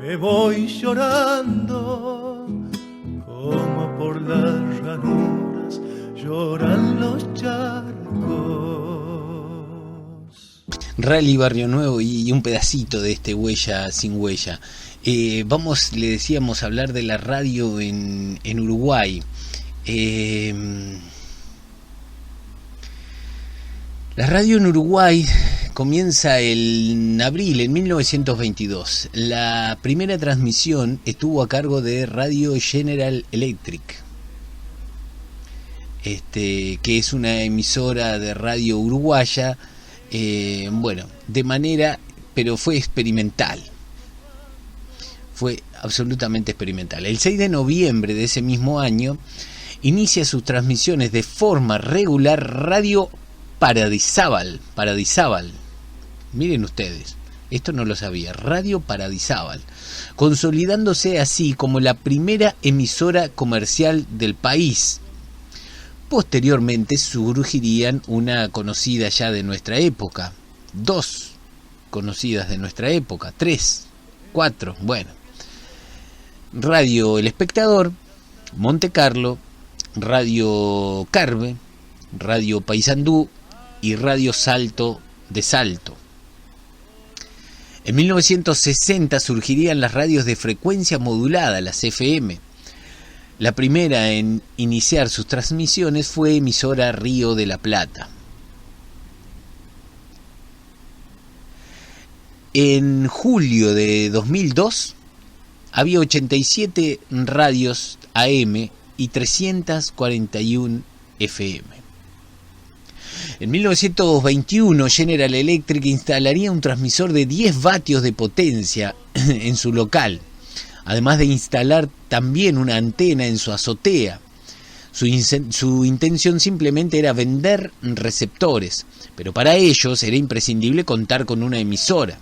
que voy llorando, como por las ranuras lloran los charcos. Rally Barrio Nuevo y un pedacito de este Huella sin Huella. Vamos, le decíamos, a hablar de la radio en Uruguay. La radio en Uruguay comienza en abril, en 1922. La primera transmisión estuvo a cargo de Radio General Electric, que es una emisora de radio uruguaya, de manera, pero fue experimental. Fue absolutamente experimental. El 6 de noviembre de ese mismo año inicia sus transmisiones de forma regular Radio Paradisábal. Miren ustedes, esto no lo sabía. Radio Paradisábal, consolidándose así como la primera emisora comercial del país. Posteriormente surgirían una conocida ya de nuestra época, 2 conocidas de nuestra época, 3, 4, bueno. Radio El Espectador, Monte Carlo, Radio Carve, Radio Paysandú y Radio Salto de Salto. En 1960 surgirían las radios de frecuencia modulada, las FM. La primera en iniciar sus transmisiones fue emisora Río de la Plata. En julio de 2002 había 87 radios AM y 341 FM. En 1921 General Electric instalaría un transmisor de 10 vatios de potencia en su local, además de instalar también una antena en su azotea. Su intención simplemente era vender receptores, pero para ellos era imprescindible contar con una emisora.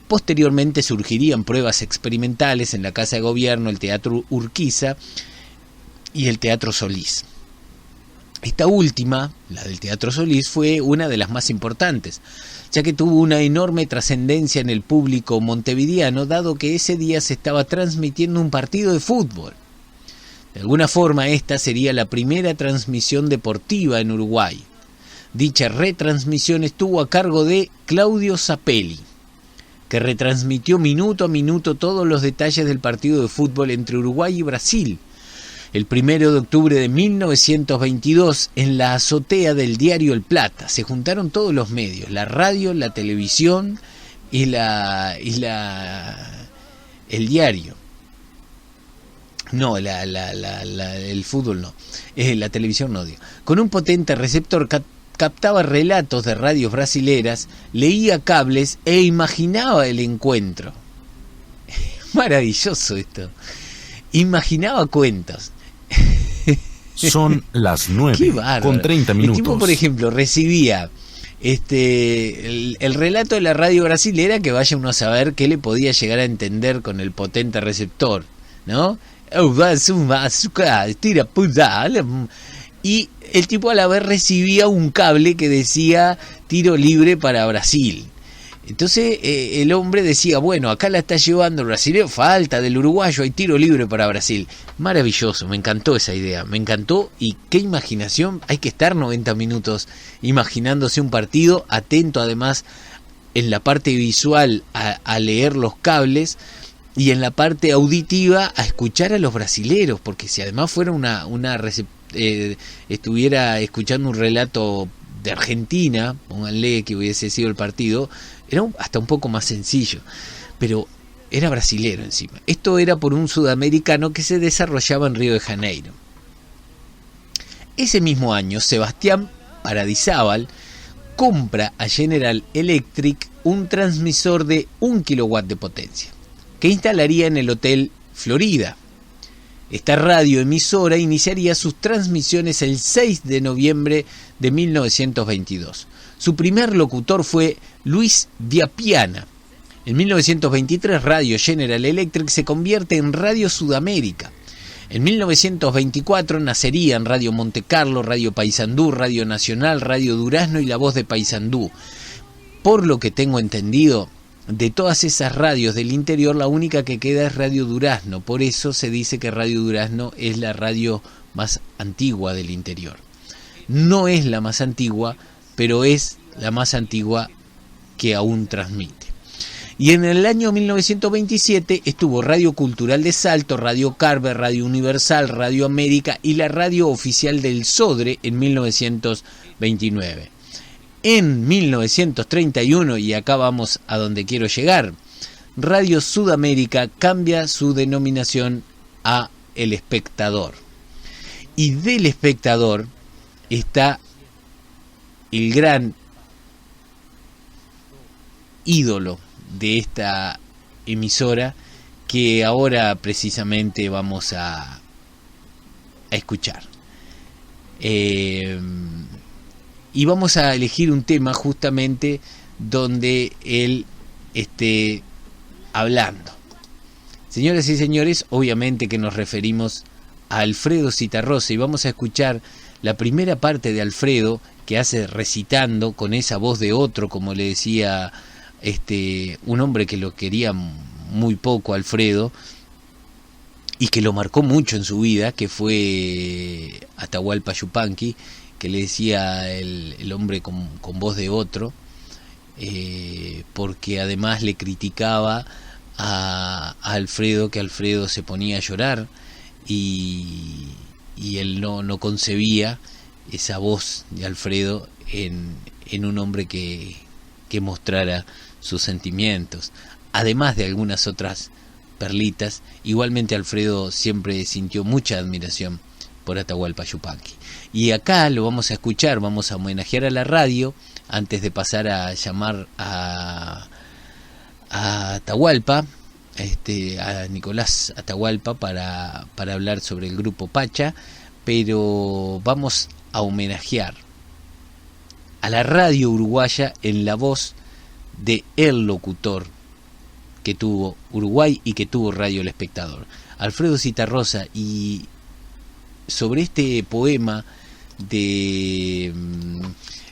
Posteriormente surgirían pruebas experimentales en la Casa de Gobierno, el Teatro Urquiza y el Teatro Solís. Esta última, la del Teatro Solís, fue una de las más importantes, ya que tuvo una enorme trascendencia en el público montevideano, dado que ese día se estaba transmitiendo un partido de fútbol. De alguna forma, esta sería la primera transmisión deportiva en Uruguay. Dicha retransmisión estuvo a cargo de Claudio Zapelli, que retransmitió minuto a minuto todos los detalles del partido de fútbol entre Uruguay y Brasil, el 1 de octubre de 1922, en la azotea del diario El Plata. Se juntaron todos los medios, la radio, la televisión y el diario. No, el fútbol no, la televisión no, digo. Con un potente receptor captaba relatos de radios brasileras, leía cables e imaginaba el encuentro. Maravilloso esto. Imaginaba cuentos. Son las 9:30. El tipo, por ejemplo, recibía el relato de la radio brasilera, que vaya uno a saber qué le podía llegar a entender con el potente receptor, ¿no? Y el tipo a la vez recibía un cable que decía tiro libre para Brasil. Entonces el hombre decía, bueno, acá la está llevando el brasileño, falta del uruguayo, hay tiro libre para Brasil. Maravilloso, me encantó esa idea, me encantó. Y qué imaginación, hay que estar 90 minutos imaginándose un partido, atento además en la parte visual a leer los cables y en la parte auditiva a escuchar a los brasileros, porque si además fuera estuviera escuchando un relato de Argentina, pónganle que hubiese sido el partido, era hasta un poco más sencillo, pero era brasilero encima. Esto era por un sudamericano que se desarrollaba en Río de Janeiro. Ese mismo año, Sebastián Paradisábal compra a General Electric un transmisor de 1 kilowatt de potencia, que instalaría en el Hotel Florida. Esta radioemisora iniciaría sus transmisiones el 6 de noviembre de 1922. Su primer locutor fue Luis Viapiana. En 1923, Radio General Electric se convierte en Radio Sudamérica. En 1924 nacerían Radio Monte Carlo, Radio Paysandú, Radio Nacional, Radio Durazno y La Voz de Paysandú. Por lo que tengo entendido, de todas esas radios del interior, la única que queda es Radio Durazno. Por eso se dice que Radio Durazno es la radio más antigua del interior. No es la más antigua, pero es la más antigua que aún transmite. Y en el año 1927 estuvo Radio Cultural de Salto, Radio Carver, Radio Universal, Radio América y la radio oficial del Sodre en 1929. En 1931, y acá vamos a donde quiero llegar, Radio Sudamérica cambia su denominación a El Espectador. Y del Espectador está el gran ídolo de esta emisora que ahora precisamente vamos a escuchar. Y vamos a elegir un tema justamente donde él esté hablando. Señoras y señores, obviamente que nos referimos a Alfredo Zitarrosa, y vamos a escuchar la primera parte de Alfredo, que hace recitando con esa voz de otro, como le decía un hombre que lo quería muy poco, Alfredo, y que lo marcó mucho en su vida, que fue Atahualpa Yupanqui, que le decía el hombre con voz de otro, porque además le criticaba a Alfredo, que Alfredo se ponía a llorar y él no concebía esa voz de Alfredo en un hombre que mostrara sus sentimientos, además de algunas otras perlitas. Igualmente Alfredo siempre sintió mucha admiración por Atahualpa Yupanqui. Y acá lo vamos a escuchar, vamos a homenajear a la radio, antes de pasar a llamar a Atahualpa, a Nicolás Atahualpa para hablar sobre el grupo Pacha, pero vamos a homenajear a la radio uruguaya en la voz de el locutor que tuvo Uruguay y que tuvo Radio El Espectador, Alfredo Zitarrosa. Y sobre este poema de,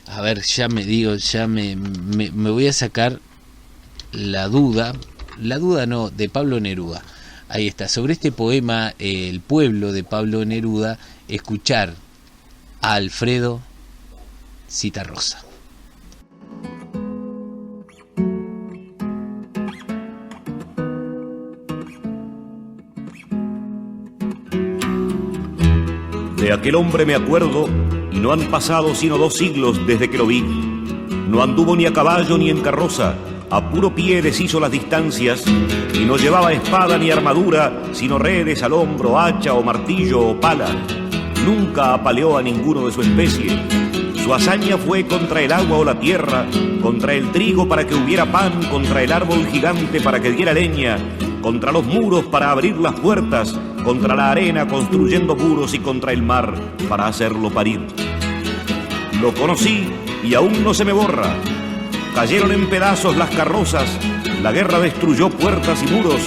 a ver, me voy a sacar la duda no, de Pablo Neruda. Ahí está, sobre este poema, El pueblo, de Pablo Neruda, escuchar a Alfredo Zitarrosa. De aquel hombre me acuerdo, y no han pasado sino 2 siglos desde que lo vi. No anduvo ni a caballo ni en carroza, a puro pie deshizo las distancias, y no llevaba espada ni armadura, sino redes al hombro, hacha o martillo o pala. Nunca apaleó a ninguno de su especie. Su hazaña fue contra el agua o la tierra, contra el trigo para que hubiera pan, contra el árbol gigante para que diera leña, contra los muros para abrir las puertas, contra la arena construyendo muros y contra el mar para hacerlo parir. Lo conocí y aún no se me borra. Cayeron en pedazos las carrozas, la guerra destruyó puertas y muros,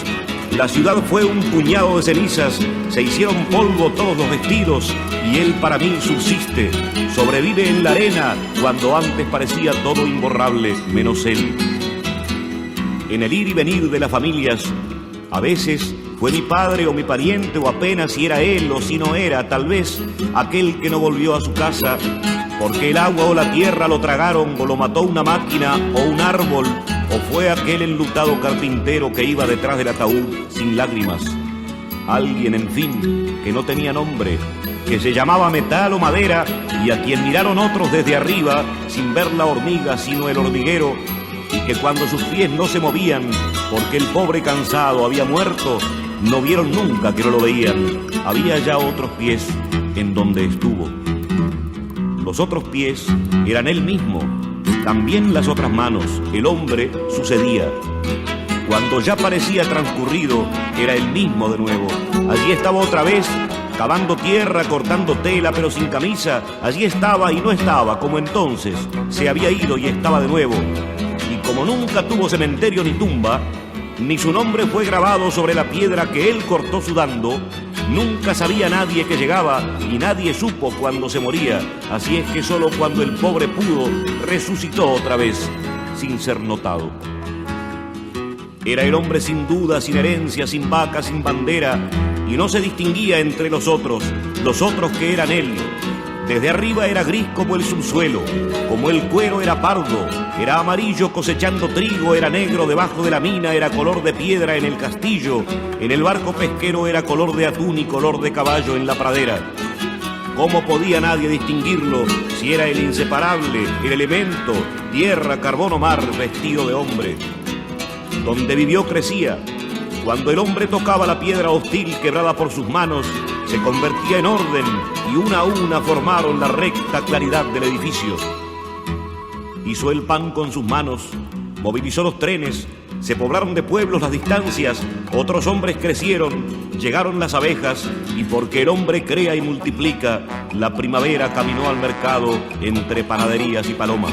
la ciudad fue un puñado de cenizas, se hicieron polvo todos los vestidos, y él para mí subsiste, sobrevive en la arena cuando antes parecía todo imborrable menos él. En el ir y venir de las familias, a veces fue mi padre o mi pariente, o apenas si era él o si no era, tal vez aquel que no volvió a su casa porque el agua o la tierra lo tragaron, o lo mató una máquina o un árbol, o fue aquel enlutado carpintero que iba detrás del ataúd sin lágrimas. Alguien, en fin, que no tenía nombre, que se llamaba metal o madera, y a quien miraron otros desde arriba sin ver la hormiga sino el hormiguero, y que cuando sus pies no se movían porque el pobre cansado había muerto, no vieron nunca que no lo veían. Había ya otros pies en donde estuvo. Los otros pies eran él mismo, también las otras manos, el hombre sucedía. Cuando ya parecía transcurrido, era él mismo de nuevo. Allí estaba otra vez, cavando tierra, cortando tela, pero sin camisa. Allí estaba y no estaba, como entonces. Se había ido y estaba de nuevo. Y como nunca tuvo cementerio ni tumba, ni su nombre fue grabado sobre la piedra que él cortó sudando, nunca sabía nadie que llegaba y nadie supo cuándo se moría. Así es que solo cuando el pobre pudo, resucitó otra vez, sin ser notado. Era el hombre sin duda, sin herencia, sin vaca, sin bandera, y no se distinguía entre los otros que eran él. Desde arriba era gris como el subsuelo, como el cuero era pardo, era amarillo cosechando trigo, era negro debajo de la mina, era color de piedra en el castillo, en el barco pesquero era color de atún y color de caballo en la pradera. ¿Cómo podía nadie distinguirlo si era el inseparable, el elemento, tierra, carbón o mar, vestido de hombre? Donde vivió crecía. Cuando el hombre tocaba la piedra hostil quebrada por sus manos, se convertía en orden y una a una formaron la recta claridad del edificio. Hizo el pan con sus manos, movilizó los trenes, se poblaron de pueblos las distancias, otros hombres crecieron, llegaron las abejas y porque el hombre crea y multiplica, la primavera caminó al mercado entre panaderías y palomas.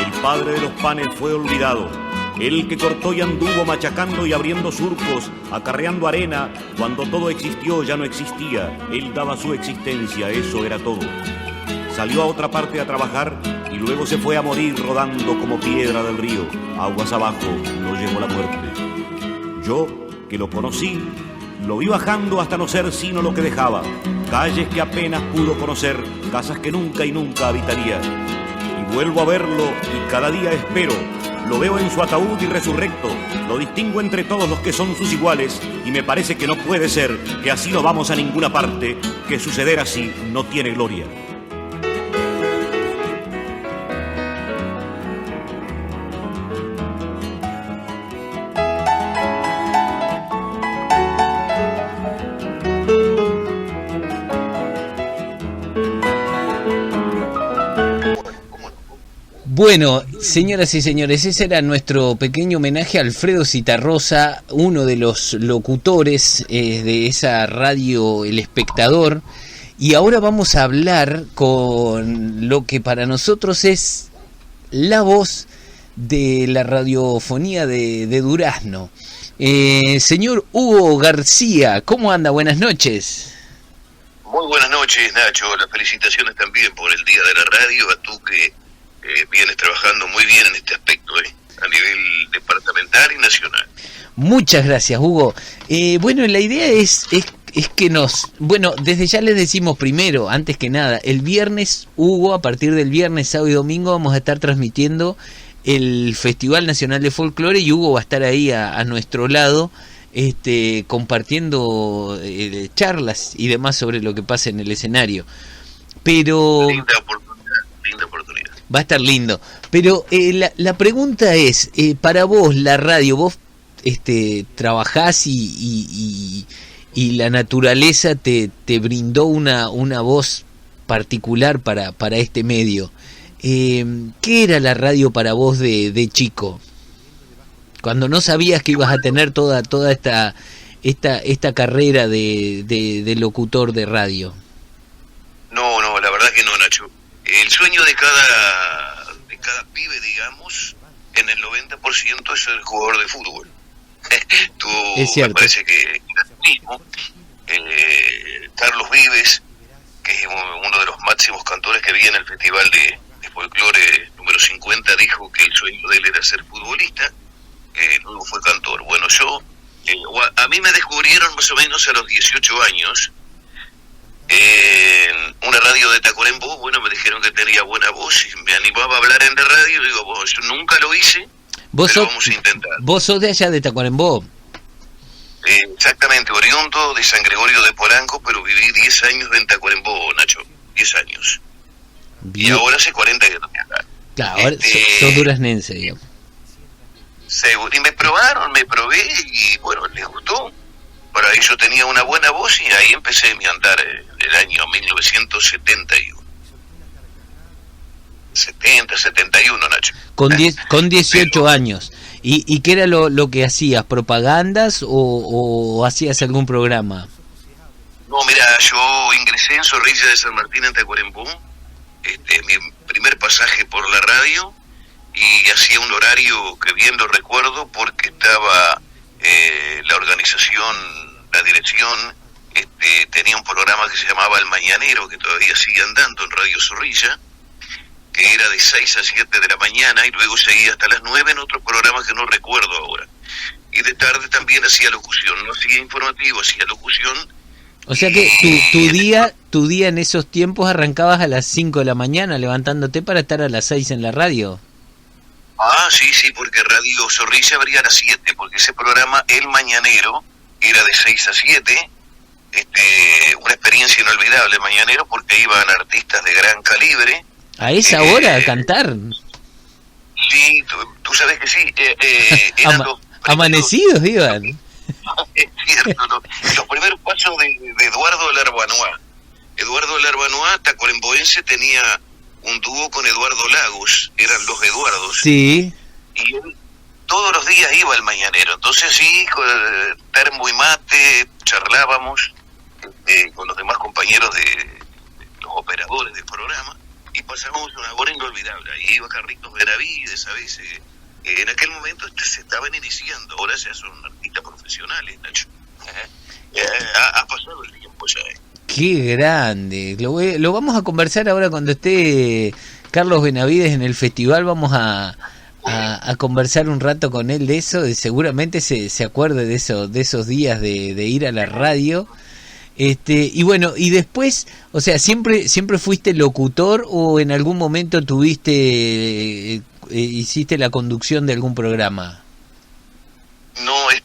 El padre de los panes fue olvidado. El que cortó y anduvo machacando y abriendo surcos, acarreando arena, cuando todo existió ya no existía, él daba su existencia, eso era todo. Salió a otra parte a trabajar y luego se fue a morir rodando como piedra del río, aguas abajo lo llevó la muerte. Yo, que lo conocí, lo vi bajando hasta no ser sino lo que dejaba, calles que apenas pudo conocer, casas que nunca y nunca habitaría. Y vuelvo a verlo y cada día espero. Lo veo en su ataúd y resurrecto, lo distingo entre todos los que son sus iguales y me parece que no puede ser, que así no vamos a ninguna parte, que suceder así no tiene gloria. Bueno, señoras y señores, ese era nuestro pequeño homenaje a Alfredo Zitarrosa, uno de los locutores de esa radio El Espectador. Y ahora vamos a hablar con lo que para nosotros es la voz de la radiofonía de Durazno. Señor Hugo García, ¿cómo anda? Buenas noches. Muy buenas noches, Nacho. Las felicitaciones también por el Día de la Radio, a tú que vienes trabajando muy bien en este aspecto, a nivel departamental y nacional. Muchas gracias, Hugo. Bueno, la idea es que desde ya les decimos primero, antes que nada, el viernes, Hugo, a partir del viernes, sábado y domingo vamos a estar transmitiendo el Festival Nacional de Folclore y Hugo va a estar ahí a nuestro lado, compartiendo charlas y demás sobre lo que pasa en el escenario. Pero linda oportunidad. Va a estar lindo. Pero la pregunta es, para vos, la radio, vos trabajás y la naturaleza te brindó una voz particular para este medio. ¿Qué era la radio para vos de chico? Cuando no sabías que ibas a tener toda esta carrera de locutor de radio. No, la verdad que no, Nacho. El sueño de cada pibe, digamos, en el 90% es ser jugador de fútbol. Tú, es cierto. Me parece que era tú mismo. Carlos Vives, que es uno de los máximos cantores que había en el Festival de Folclore número 50, dijo que el sueño de él era ser futbolista, luego fue cantor. Bueno, a mí me descubrieron más o menos a los 18 años, en una radio de Tacuarembó. Bueno, me dijeron que tenía buena voz y me animaba a hablar en la radio. Digo, yo nunca lo hice, pero vamos a intentar. ¿Vos sos de allá de Tacuarembó? Exactamente, oriundo de San Gregorio de Polanco, pero viví 10 años en Tacuarembó, Nacho, 10 años. Bien. Y ahora hace 40 que no me acá. Claro, ahora sos duraznense, digamos. Y me probé y bueno, les gustó. Para ello tenía una buena voz y ahí empecé mi andar el año 1971. 71, Nacho. Con 18 años. ¿Y qué era lo que hacías? ¿Propagandas o hacías algún programa? No, mira, yo ingresé en Zorrilla de San Martín, en Tacuarembó. Mi primer pasaje por la radio, y hacía un horario que bien lo recuerdo porque estaba la organización, la dirección, tenía un programa que se llamaba El Mañanero, que todavía sigue andando en Radio Zorrilla, que era de 6 a 7 de la mañana y luego seguía hasta las 9 en otro programa que no recuerdo ahora. y de tarde también hacía locución, no hacía informativo, hacía locución. O sea que tu día en esos tiempos arrancabas a las 5 de la mañana levantándote para estar a las 6 en la radio. Sí, porque Radio Zorrilla abría a las 7, porque ese programa, El Mañanero, era de 6 a 7, una experiencia inolvidable, El Mañanero, porque iban artistas de gran calibre. ¿A esa hora a cantar? Sí, tú sabes que sí. Eran amanecidos iban. Es cierto, los primeros pasos de Eduardo Larbanois. Eduardo Larbanois, tacuarembóense, tenía un dúo con Eduardo Lagos, eran los Eduardos. Sí. Y él todos los días iba al Mañanero. Entonces sí, con termo y mate, charlábamos con los demás compañeros de los operadores del programa y pasábamos una hora inolvidable. Ahí iba Carlitos Benavides, ¿sabes? En aquel momento se estaban iniciando, ahora ya son artistas profesionales, Nacho. Ha pasado el tiempo ya. Qué grande. Lo vamos a conversar ahora cuando esté Carlos Benavides en el festival. Vamos a conversar un rato con él de eso. Seguramente se acuerde de esos días de ir a la radio. Y bueno, y después, o sea, ¿siempre fuiste locutor o en algún momento hiciste la conducción de algún programa? No, en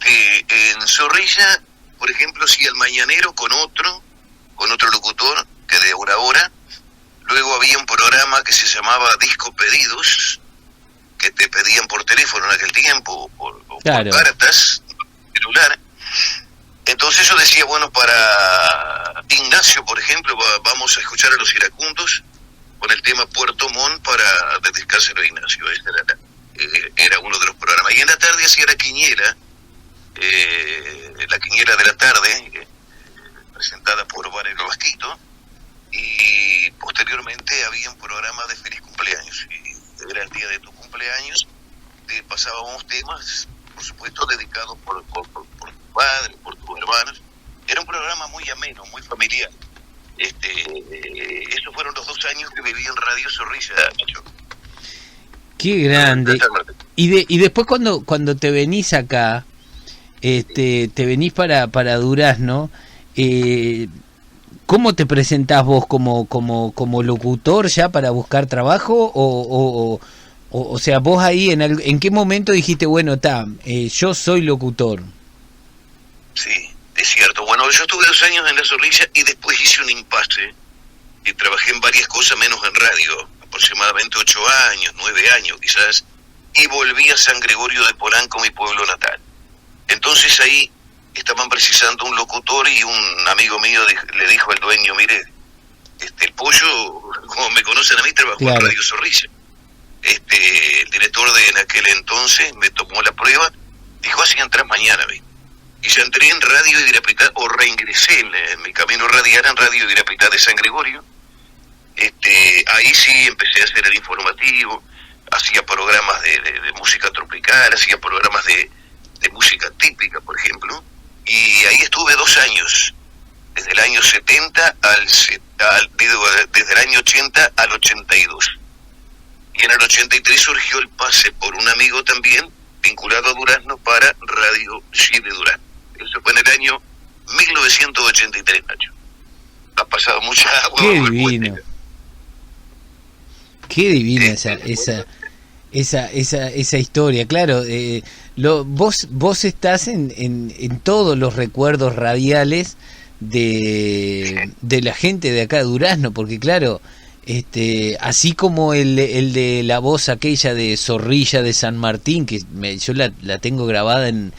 Zorrilla, por ejemplo, sí, al Mañanero con otro locutor que de una hora. Luego había un programa que se llamaba Disco Pedidos, que te pedían por teléfono en aquel tiempo, claro, por cartas, celular. Entonces yo decía, bueno, para Ignacio, por ejemplo, vamos a escuchar a los iracundos con el tema Puerto Montt para dedicárselo a Ignacio. Ese era uno de los programas. Y en la tarde hacía la quiniela de la tarde, presentada por Varelo Vasquito, y posteriormente había un programa de feliz cumpleaños. Y era el día de tu cumpleaños, pasábamos temas, por supuesto, dedicados por tu padre, por tus hermanos. Era un programa muy ameno, muy familiar. Esos fueron los 2 años que viví en Radio Zorrilla, Nacho. Qué grande. Y después cuando te venís acá, te venís para Durazno, ¿cómo te presentás vos como locutor ya para buscar trabajo? O sea, vos ahí ¿en qué momento dijiste, bueno, yo soy locutor? Sí, es cierto. Bueno, yo estuve 2 años en la Zorrilla y después hice un impasse y trabajé en varias cosas menos en radio, aproximadamente 8 años, 9 años quizás, y volví a San Gregorio de Polanco, mi pueblo natal. Entonces ahí estaban precisando un locutor y un amigo mío le dijo al dueño, mire, el Pollo, como me conocen a mí, trabajó en Radio Zorrilla. El director de en aquel entonces me tomó la prueba, dijo, así entras mañana, ¿ve? Y ya entré en Radio Idirapitá, o reingresé en mi camino radial en Radio Idirapitá de San Gregorio. Ahí sí empecé a hacer el informativo, hacía programas de música tropical, hacía programas de música típica, por ejemplo, y ahí estuve 2 años, desde el año 70 desde el año 80 al 82. Y en el 83 surgió el pase por un amigo también, vinculado a Durazno, para Radio Chile Durazno. Eso fue en el año 1983, Nacho. Ha pasado mucha agua. Qué divino. Qué divina esa historia, claro. Vos estás en todos los recuerdos radiales de la gente de acá de Durazno, porque claro, así como el de la voz aquella de Zorrilla de San Martín, que yo la tengo grabada en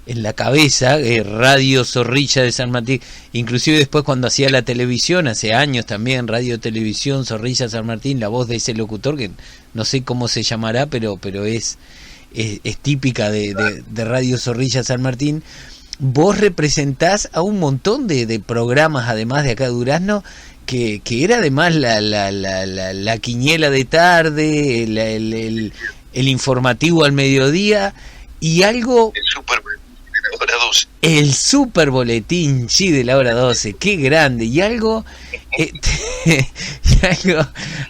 la cabeza, Radio Zorrilla de San Martín, inclusive después cuando hacía la televisión, hace años también, Radio Televisión Zorrilla San Martín, la voz de ese locutor, que no sé cómo se llamará, pero es típica de Radio Zorrilla San Martín. Vos representás a un montón de programas, además de acá de Durazno, que era además la quiniela de tarde, el informativo al mediodía, y algo... El super boletín, sí, de la hora 12, qué grande, y algo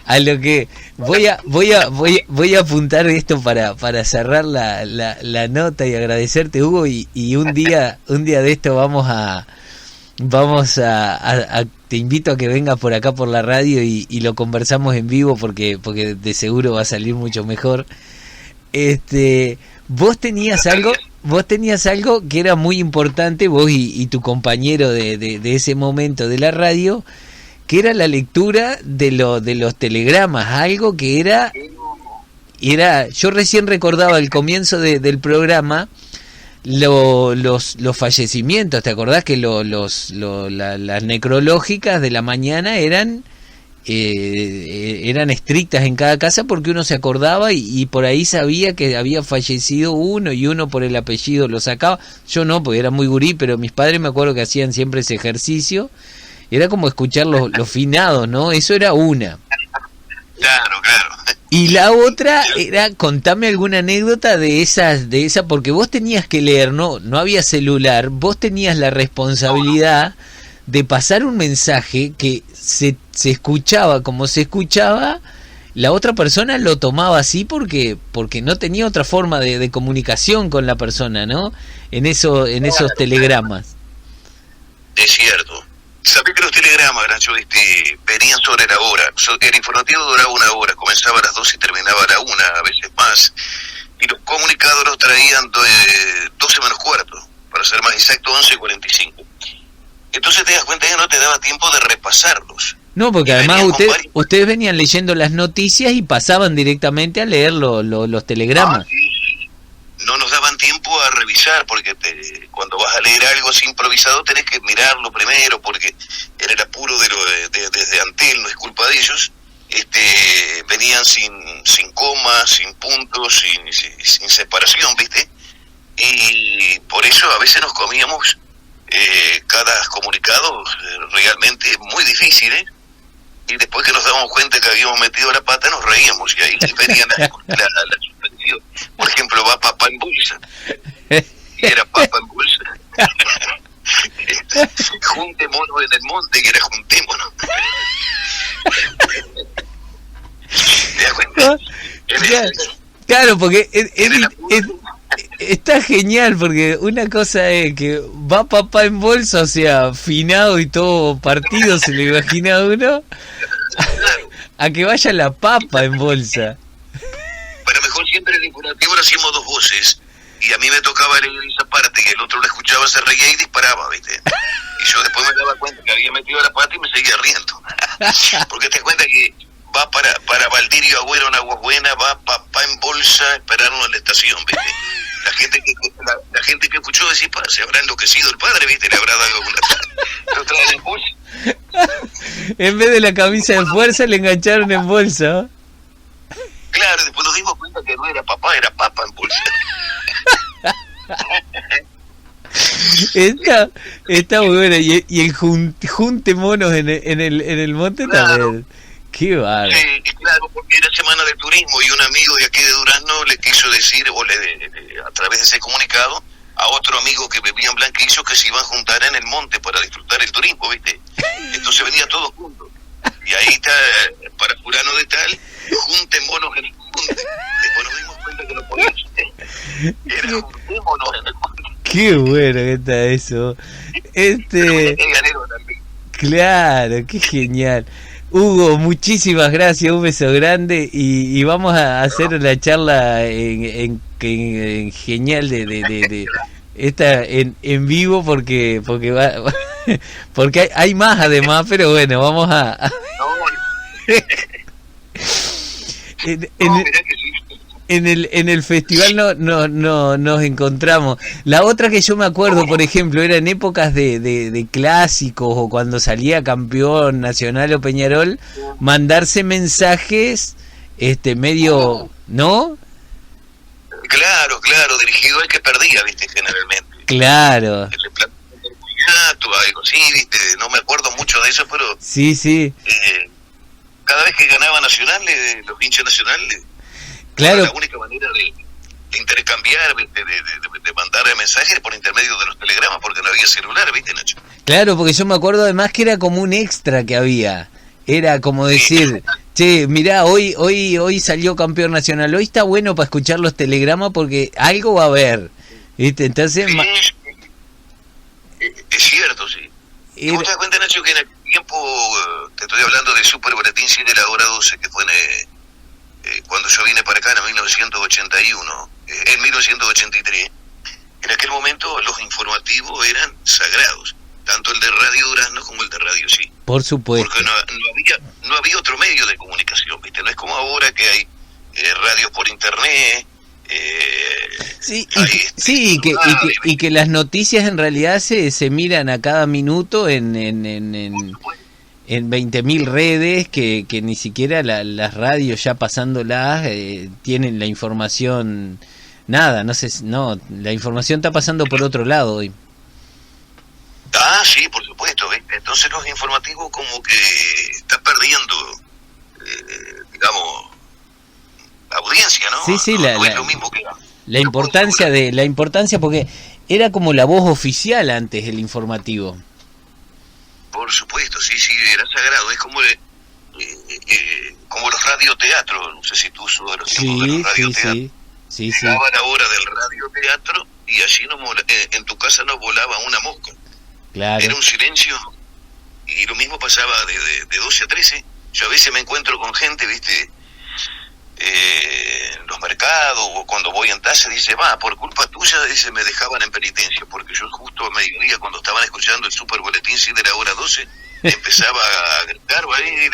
a lo que voy a apuntar esto para cerrar la nota y agradecerte, Hugo, y un día de esto vamos a te invito a que vengas por acá por la radio y lo conversamos en vivo porque de seguro va a salir mucho mejor. Vos tenías algo que era muy importante, vos y tu compañero de ese momento de la radio, que era la lectura de los telegramas, algo que era yo recién recordaba al comienzo del programa los fallecimientos. ¿Te acordás que las necrológicas de la mañana eran estrictas en cada casa porque uno se acordaba y por ahí sabía que había fallecido uno y uno por el apellido lo sacaba? Yo no, porque era muy gurí, pero mis padres me acuerdo que hacían siempre ese ejercicio. Era como escuchar los finados, ¿no? Eso era una. Claro. Y la otra era, contame alguna anécdota de esa, porque vos tenías que leer, no había celular, vos tenías la responsabilidad de pasar un mensaje que se escuchaba como se escuchaba, la otra persona lo tomaba así porque no tenía otra forma de comunicación con la persona, ¿no? En esos telegramas. Es cierto. Sabés que los telegramas, Nacho, venían sobre la hora. El informativo duraba 1 hora, comenzaba a las 12 y terminaba a la 1, a veces más. Y los comunicados los traían 12 menos cuarto, para ser más exacto, 11:45. Entonces te das cuenta que no te daba tiempo de repasarlos. No, porque además ustedes venían leyendo las noticias y pasaban directamente a leer los telegramas. Sí. No nos daban tiempo a revisar, porque cuando vas a leer algo así improvisado tenés que mirarlo primero, porque en el apuro desde Antel, no es culpa de ellos, venían sin comas, sin puntos, sin separación, ¿viste? Y por eso a veces nos comíamos cada comunicado realmente muy difíciles, y después que nos dábamos cuenta que habíamos metido la pata nos reíamos, y ahí venían la suspensión. Por ejemplo, va papá en bolsa, y era papá en bolsa. Juntémonos en el monte, que era juntémonos. ¿Te das cuenta? Claro, porque está genial, porque una cosa es que va papá en bolsa, o sea, finado y todo partido, se lo imagina a uno, a que vaya la papa en bolsa. Pero mejor siempre el informativo lo hacíamos 2 voces, y a mí me tocaba leer esa parte, y el otro lo escuchaba, se reía y disparaba, ¿viste? Y yo después me daba cuenta que había metido la pata y me seguía riendo. Porque te cuenta que va para Valdirio Agüero en Aguas Buenas, va papá en bolsa, esperarnos en la estación, ¿viste? La gente que escuchó decir, se habrá enloquecido el padre, ¿viste? Le habrá dado una... Lo traen en bolsa. En vez de la camisa de fuerza le engancharon en bolsa. Claro, después nos dimos cuenta que no era papá, era papa en bolsa. Está muy buena. Y el junte monos en el monte, claro. También. Qué bárbaro. Sí, claro, porque era semana de turismo y un amigo de aquí de Durazno le quiso decir, a través de ese comunicado, a otro amigo que vivía en Blanquillo que se iban a juntar en el monte para disfrutar el turismo, ¿viste? Entonces venía todos juntos. Y ahí está, para fulano de tal, juntémonos en el monte. Después nos dimos cuenta que no podíamos. Era juntémonos en el monte. Qué bueno que está eso. Claro, qué genial. Hugo, muchísimas gracias, un beso grande y vamos a hacer la charla en genial de esta en vivo porque porque hay más además, pero bueno, vamos a en el festival nos encontramos. La otra que yo me acuerdo, por ejemplo, era en épocas de clásicos o cuando salía campeón Nacional o Peñarol, mandarse mensajes medio, ¿no? Claro, dirigido al que perdía, ¿viste? Generalmente. Claro. Algo así, ¿viste? No me acuerdo mucho de eso, pero... Sí. Cada vez que ganaba Nacional, los hinchas nacionales... Claro. La única manera de intercambiar, de mandar mensajes por intermedio de los telegramas, porque no había celular, ¿viste, Nacho? Claro, porque yo me acuerdo además que era como un extra que había. Era como decir, che, mirá, hoy salió campeón nacional, hoy está bueno para escuchar los telegramas porque algo va a haber, ¿viste? Entonces... Sí, es cierto, sí. Y vos te das cuenta, Nacho, que en aquel tiempo, te estoy hablando de Super Boletín sí de la hora 12, que fue cuando yo vine para acá en 1981, en 1983, en aquel momento los informativos eran sagrados, tanto el de Radio Durazno como el de Radio Sí. Por supuesto. Porque no había otro medio de comunicación, ¿viste? No es como ahora que hay radios por internet. Y que las noticias en realidad se miran a cada minuto en 20.000 redes que ni siquiera las radios ya pasándolas tienen la información, nada, la información está pasando por otro lado hoy. Ah, sí, por supuesto, ¿viste? Entonces los informativos como que están perdiendo, digamos, audiencia, ¿no? Sí, no es lo mismo que la importancia porque era como la voz oficial antes el informativo. Por supuesto, sí, era sagrado, es como los radioteatros, no sé si tú sos de los tiempos de los radioteatros. Sí. Llegaba la hora del radioteatro y allí en tu casa no volaba una mosca. Claro. Era un silencio y lo mismo pasaba de 12 a 13. Yo a veces me encuentro con gente, ¿viste? En los mercados o cuando voy en taxi, dice, por culpa tuya, dice, me dejaban en penitencia, porque yo justo a mediodía, cuando estaban escuchando el Super Boletín sí de la hora 12, empezaba a gritar, y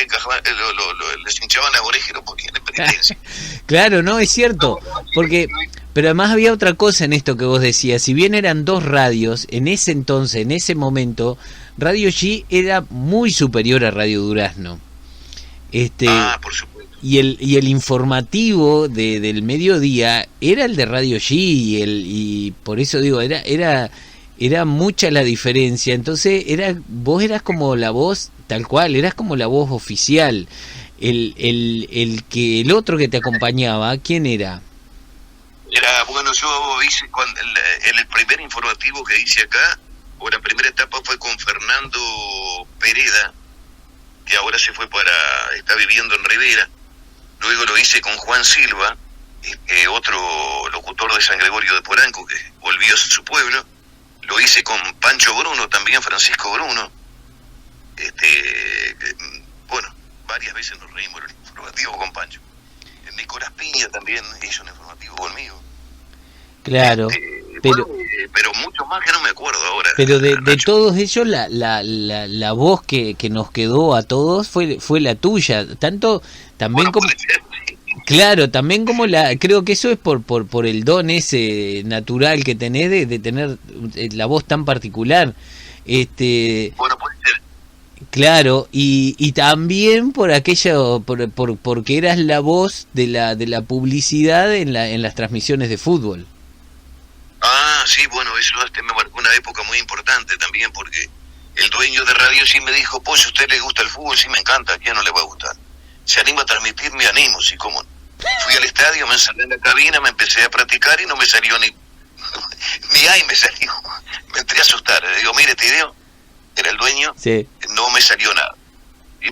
les hinchaban las orejas y lo ponían en penitencia. Claro, no, es cierto, porque... Pero además había otra cosa en esto que vos decías, si bien eran dos radios, en ese entonces, en ese momento, Radio G era muy superior a Radio Durazno. Por supuesto. Y el informativo del mediodía era el de Radio G y por eso digo, era mucha la diferencia. Entonces vos eras como la voz tal cual, eras como la voz oficial. El otro que te acompañaba, ¿quién era? Yo hice el primer informativo que hice acá, o la primera etapa fue con Fernando Pereda, que ahora está viviendo en Rivera. Luego lo hice con Juan Silva, otro locutor de San Gregorio de Poranco que volvió a su pueblo. Lo hice con Pancho Bruno, también Francisco Bruno. Varias veces nos reímos en el informativo con Pancho. Nicolás Piña también hizo un informativo conmigo. Claro, pero mucho más que no me acuerdo ahora. Pero de todos ellos la voz que nos quedó a todos fue la tuya, tanto también como claro, también como creo que eso es por el don ese natural que tenés de tener la voz tan particular. Puede ser. Claro, y también por aquello, porque eras la voz de la publicidad en las transmisiones de fútbol. Sí, eso me marcó una época muy importante también, porque el dueño de Radio sí me dijo, pues si a usted le gusta el fútbol, sí me encanta, ¿a quién no le va a gustar? Se anima a transmitir, me animo, sí, cómo no. Fui al estadio, me encerré en la cabina, me empecé a practicar y no me salió ni ay me salió. Me entré a asustar, le digo, mire, te digo, era el dueño, sí. No me salió nada. Y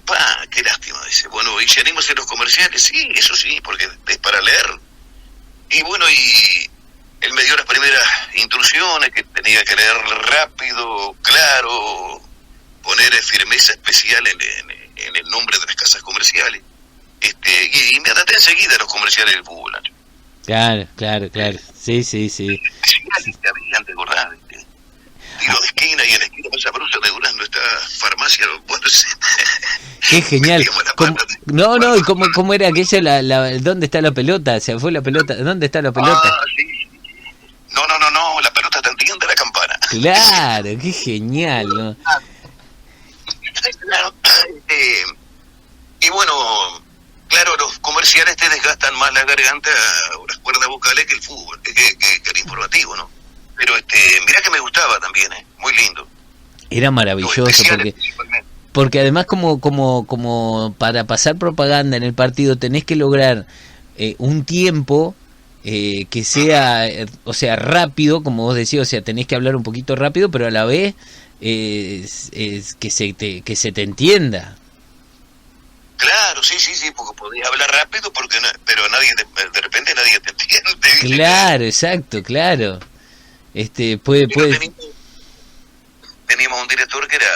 qué lástima, dice, y si animo a hacer los comerciales, sí, eso sí, porque es para leer. Y él me dio las primeras instrucciones, que tenía que leer rápido, claro, poner firmeza especial en el nombre de las casas comerciales. Y me adapté enseguida a los comerciales del fútbol, Nacho. Claro. Sí. Sí, había, te acordás, tiro de esquina y en la esquina pasa Brusa de Durazno, esta farmacia, qué genial. ¿Y cómo era aquella, dónde está la pelota? Se fue la pelota, ¿dónde está la pelota? Sí. No, la pelota está en tienda la campana. Claro, qué genial, ¿no? Claro, claro, los comerciales te desgastan más la garganta o las cuerdas vocales que el fútbol, que el informativo, ¿no? Pero mirá que me gustaba también, muy lindo. Era maravilloso porque además como para pasar propaganda en el partido tenés que lograr un tiempo que sea, rápido, como vos decías, tenés que hablar un poquito rápido, pero a la vez que se te entienda. Claro, sí, porque podías hablar rápido, pero de repente nadie te entiende. Claro, exacto, claro. Puede. Teníamos un director que era,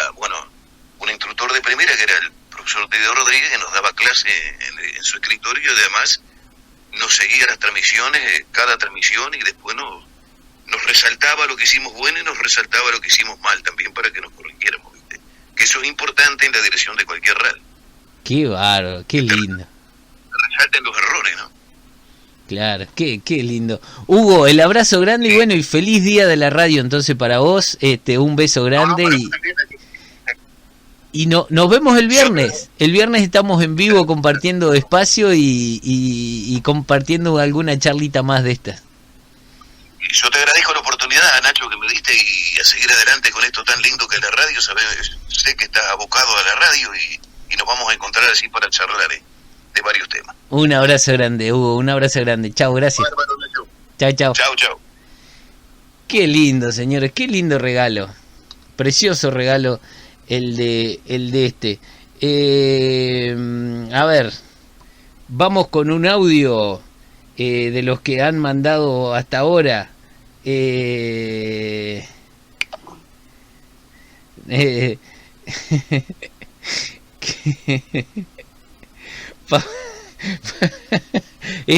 un instructor de primera, que era el profesor Diego Rodríguez, que nos daba clase en su escritorio, y además nos seguía las transmisiones, cada transmisión, y después nos resaltaba lo que hicimos bueno y nos resaltaba lo que hicimos mal también, para que nos corrigiéramos, ¿viste? Que eso es importante en la dirección de cualquier radio. Qué bárbaro, qué lindo. Resalten los errores, ¿no? Claro, qué lindo. Hugo, el abrazo grande y feliz día de la radio entonces para vos, un beso grande y nos vemos el viernes. El viernes estamos en vivo compartiendo espacio y compartiendo alguna charlita más de estas. Yo te agradezco la oportunidad, Nacho, que me diste, y a seguir adelante con esto tan lindo que es la radio. Sé que estás abocado a la radio y nos vamos a encontrar así para charlar de varios temas. Un abrazo grande, Hugo, un abrazo grande. Chao, gracias. Chao. Chao. Qué lindo, señores, qué lindo regalo. Precioso regalo el de a ver, vamos con un audio de los que han mandado hasta ahora. Es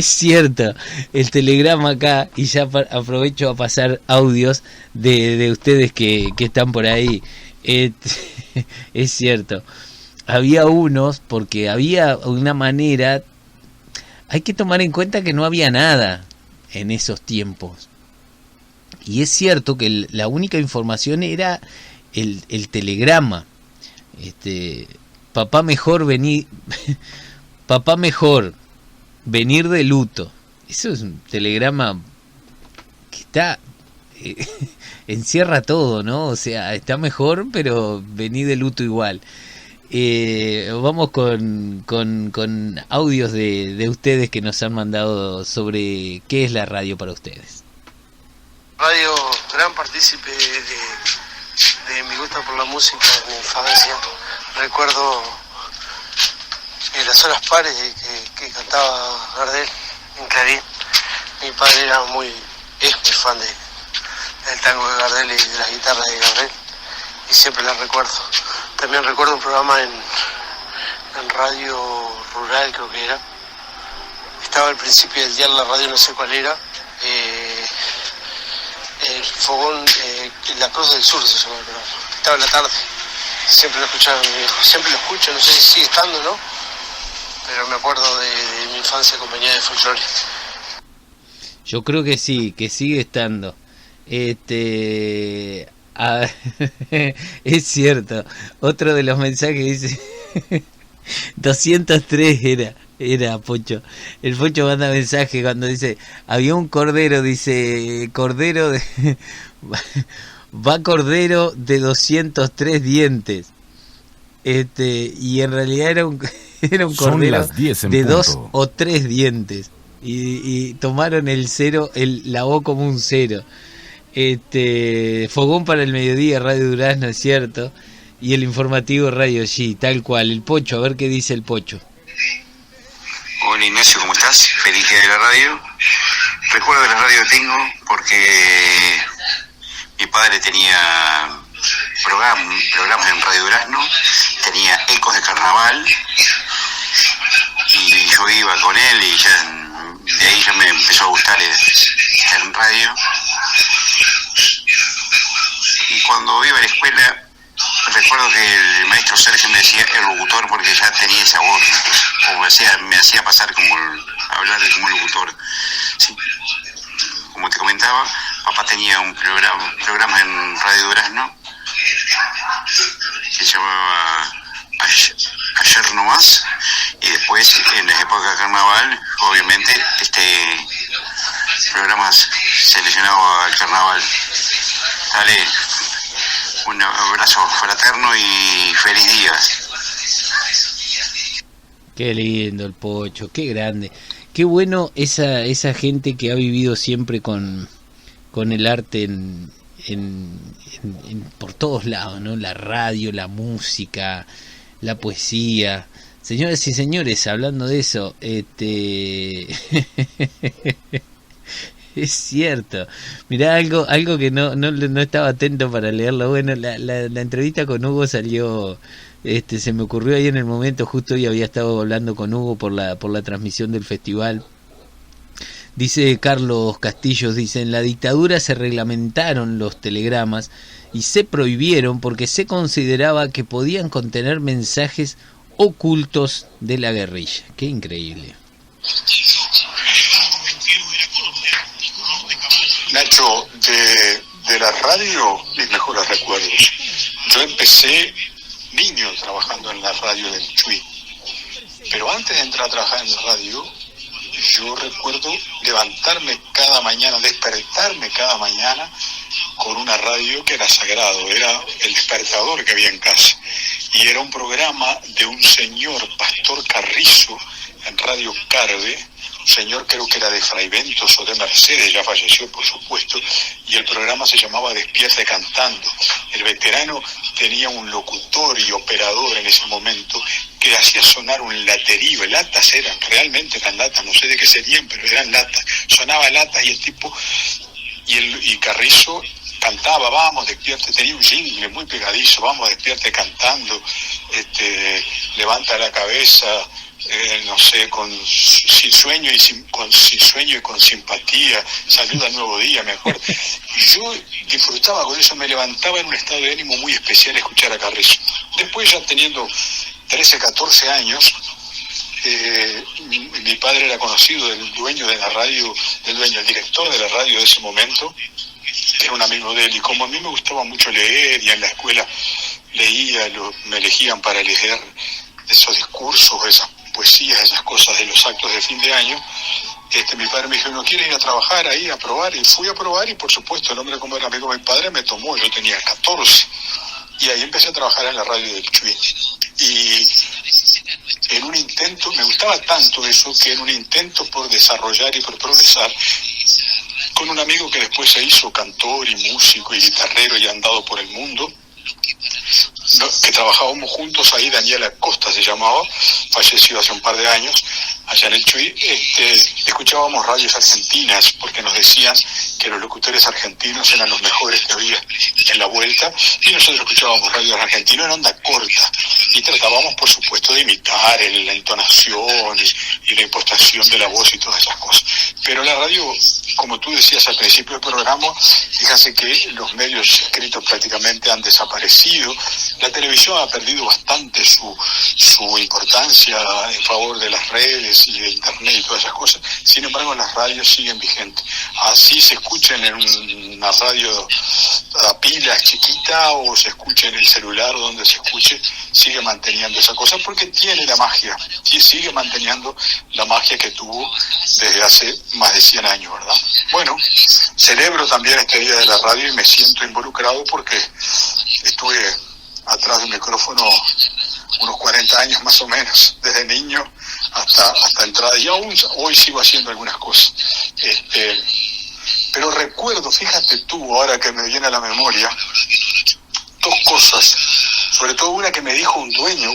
cierto, el telegrama acá, y ya aprovecho a pasar audios de ustedes que están por ahí. Es cierto, había unos, porque había una manera, hay que tomar en cuenta que no había nada en esos tiempos, y es cierto que la única información era el telegrama. Papá mejor venir de luto. Eso es un telegrama que está encierra todo, ¿no? O sea, está mejor, pero venir de luto igual. Vamos con audios de ustedes que nos han mandado sobre qué es la radio para ustedes. Radio, gran partícipe de mi gusto por la música de mi infancia. Recuerdo en las horas pares que cantaba Gardel en Clarín. Mi padre es muy fan del tango de Gardel y de las guitarras de Gardel, y siempre las recuerdo. También recuerdo un programa en Radio Rural, creo que era. Estaba al principio del día la radio, no sé cuál era. El Fogón, La Cruz del Sur se llama el programa. Estaba en la tarde. Siempre lo escuchaba mi viejo. Siempre lo escucho, no sé si sigue estando, ¿no? Pero me acuerdo de mi infancia acompañada de folclore. Yo creo que sí, que sigue estando. Es cierto. Otro de los mensajes dice 203 era Pocho. El Pocho manda mensaje cuando dice había un cordero, dice cordero de va cordero de 203 dientes. Y en realidad era un cordero de 2 o 3 dientes. Y tomaron el cero, la O como un cero. Fogón para el mediodía, Radio Durazno, es cierto. Y el informativo Radio G, tal cual. El Pocho, a ver qué dice el Pocho. Hola Ignacio, ¿cómo estás? Feliz día de la radio. Recuerdo de la radio que tengo porque mi padre tenía programas en Radio Durazno, tenía Ecos de Carnaval, y yo iba con él y de ahí ya me empezó a gustar estar en radio. Y cuando iba a la escuela, recuerdo que el maestro Sergio me decía el locutor, porque ya tenía esa voz, o me hacía pasar hablar como locutor. Sí. Como te comentaba, papá tenía un programa en Radio Durazno que se llamaba Ayer No Más, y después en la época de carnaval, obviamente, programas seleccionados al carnaval. Dale, un abrazo fraterno y feliz día. Qué lindo el Pocho, qué grande. Qué bueno esa gente que ha vivido siempre con el arte por todos lados, ¿no? La radio, la música, la poesía. Señoras y señores, hablando de eso, es cierto. Mirá, algo que no estaba atento para leerlo. Bueno, la entrevista con Hugo salió, se me ocurrió ahí en el momento, justo hoy había estado hablando con Hugo por la transmisión del festival. Dice Carlos Castillos, dice, en la dictadura se reglamentaron los telegramas y se prohibieron porque se consideraba que podían contener mensajes ocultos de la guerrilla. Qué increíble. Nacho, de la radio, mis mejores recuerdos. Yo empecé niño trabajando en la radio del Chuy, pero antes de entrar a trabajar en la radio, yo recuerdo levantarme cada mañana, despertarme cada mañana con una radio que era sagrado, era el despertador que había en casa, y era un programa de un señor, Pastor Carrizo, en Radio Carve, un señor creo que era de Fraiventos o de Mercedes, ya falleció por supuesto, y el programa se llamaba Despierte Cantando. El veterano tenía un locutor y operador en ese momento que hacía sonar un laterío, latas realmente eran latas, no sé de qué serían, pero eran latas, sonaba latas y el tipo, y Carrizo cantaba, vamos, despierte, tenía un jingle muy pegadizo, vamos, despierte cantando, levanta la cabeza, no sé, sin sueño y con simpatía, saluda al nuevo día, me acuerdo. Y yo disfrutaba con eso, me levantaba en un estado de ánimo muy especial escuchar a Carrizo. Después, ya teniendo 13, 14 años, mi padre era conocido del dueño de la radio, el director de la radio de ese momento, que era un amigo de él, y como a mí me gustaba mucho leer, y en la escuela leía, me elegían para leer esos discursos, esas poesías, esas cosas de los actos de fin de año, mi padre me dijo, ¿no quieres ir a trabajar ahí, a probar? Y fui a probar, y por supuesto el hombre, como era amigo de mi padre, me tomó, yo tenía 14, y ahí empecé a trabajar en la radio del Chuy. Y en un intento, me gustaba tanto eso, que en un intento por desarrollar y por progresar, con un amigo que después se hizo cantor y músico y guitarrero y ha andado por el mundo, que trabajábamos juntos ahí, Daniel Acosta se llamaba, falleció hace un par de años, allá en el Chuy, escuchábamos radios argentinas porque nos decían que los locutores argentinos eran los mejores que había en la vuelta, y nosotros escuchábamos radios argentinos en onda corta y tratábamos por supuesto de imitar la entonación y la impostación de la voz y todas esas cosas. Pero la radio, como tú decías al principio del programa, fíjate que los medios escritos prácticamente han desaparecido, la televisión ha perdido bastante su importancia en favor de las redes y de internet y todas esas cosas. Sin embargo, las radios siguen vigentes. Así se escuchen en una radio a pilas chiquita o se escuche en el celular o donde se escuche, sigue manteniendo esa cosa porque tiene la magia, sigue manteniendo la magia que tuvo desde hace más de 100 años, ¿verdad? Bueno, celebro también este día de la radio y me siento involucrado porque estuve atrás del micrófono unos 40 años más o menos, desde niño hasta entrada, y aún hoy sigo haciendo algunas cosas. Pero recuerdo, fíjate tú, ahora que me viene a la memoria, dos cosas, sobre todo una que me dijo un dueño,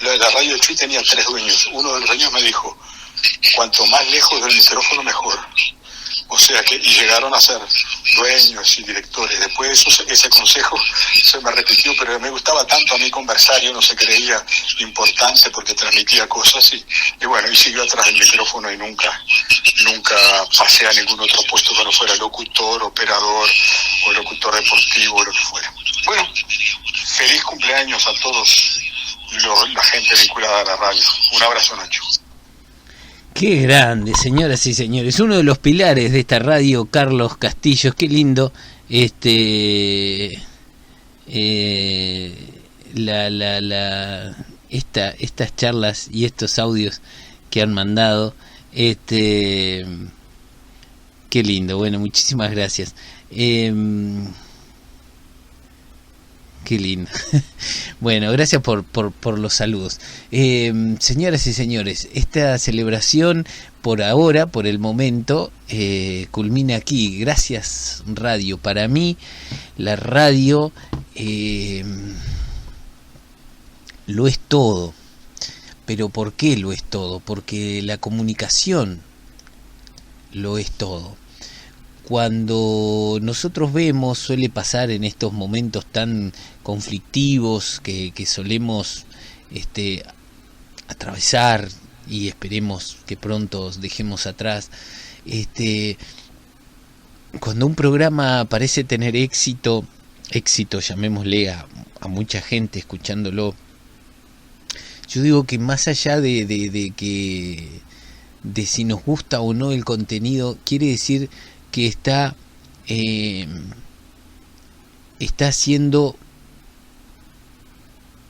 la radio del Chuy tenía 3 dueños, uno de los dueños me dijo, cuanto más lejos del micrófono mejor. O sea que, y llegaron a ser dueños y directores. Después ese consejo se me repitió, pero me gustaba tanto a mí conversar, yo no se creía importante porque transmitía cosas y bueno, y siguió atrás del micrófono y nunca pasé a ningún otro puesto que no fuera locutor, operador o locutor deportivo o lo que fuera. Bueno, feliz cumpleaños a todos la gente vinculada a la radio. Un abrazo, Nacho. Qué grande, señoras y señores. Uno de los pilares de esta radio, Carlos Castillos. Qué lindo. Estas charlas y estos audios que han mandado. Qué lindo. Bueno, muchísimas gracias. Qué lindo. Bueno, gracias por los saludos. Señoras y señores, esta celebración por ahora, por el momento, culmina aquí. Gracias, radio. Para mí, la radio lo es todo. Pero ¿por qué lo es todo? Porque la comunicación lo es todo. Cuando nosotros vemos, suele pasar en estos momentos tan conflictivos que solemos atravesar, y esperemos que pronto dejemos atrás, cuando un programa parece tener éxito, llamémosle a mucha gente escuchándolo, yo digo que más allá de si nos gusta o no el contenido, quiere decir que está haciendo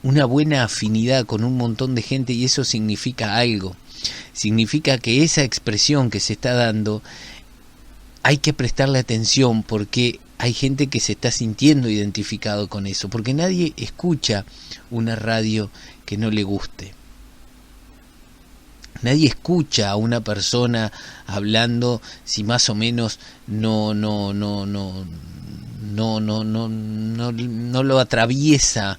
una buena afinidad con un montón de gente, y eso significa algo. Significa que esa expresión que se está dando hay que prestarle atención, porque hay gente que se está sintiendo identificado con eso, porque nadie escucha una radio que no le guste. Nadie escucha a una persona hablando si más o menos no lo atraviesa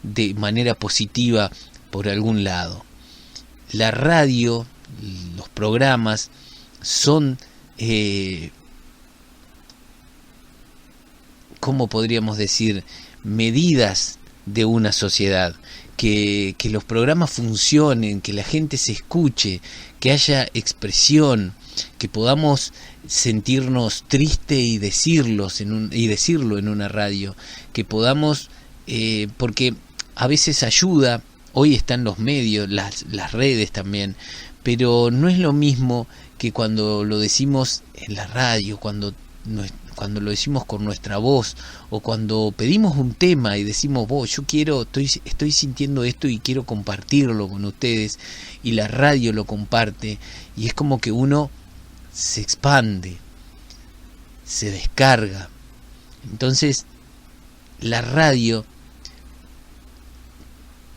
de manera positiva por algún lado. La radio, los programas son, ¿cómo podríamos decir?, medidas de una sociedad. Que los programas funcionen, que la gente se escuche, que haya expresión, que podamos sentirnos tristes y decirlo en una radio, que podamos, porque a veces ayuda, hoy están los medios, las redes también, pero no es lo mismo que cuando lo decimos en la radio, cuando lo decimos con nuestra voz, o cuando pedimos un tema y decimos, yo estoy sintiendo esto y quiero compartirlo con ustedes, y la radio lo comparte, y es como que uno se expande, se descarga. Entonces la radio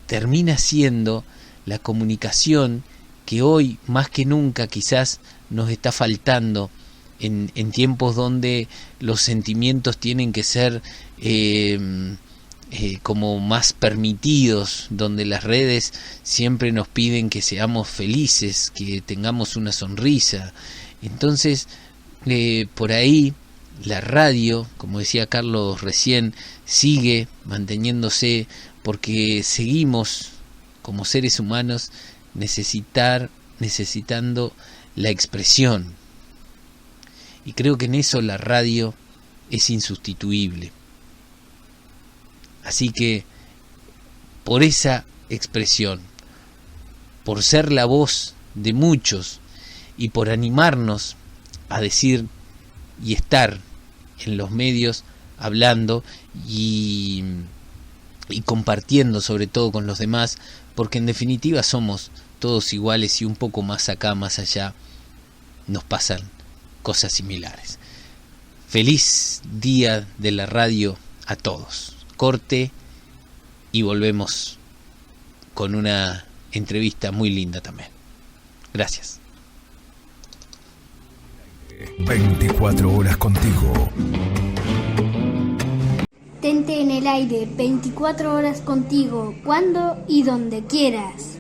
termina siendo la comunicación que hoy más que nunca quizás nos está faltando, en tiempos donde los sentimientos tienen que ser como más permitidos, donde las redes siempre nos piden que seamos felices, que tengamos una sonrisa. Entonces, por ahí la radio, como decía Carlos recién, sigue manteniéndose, porque seguimos como seres humanos necesitando la expresión. Y creo que en eso la radio es insustituible. Así que, por esa expresión, por ser la voz de muchos, y por animarnos a decir y estar en los medios hablando y compartiendo sobre todo con los demás, porque en definitiva somos todos iguales, y un poco más acá, más allá, nos pasan cosas similares. Feliz día de la radio a todos. Corte y volvemos con una entrevista muy linda también. Gracias. 24 horas contigo. Tente en el aire, 24 horas contigo, cuando y donde quieras.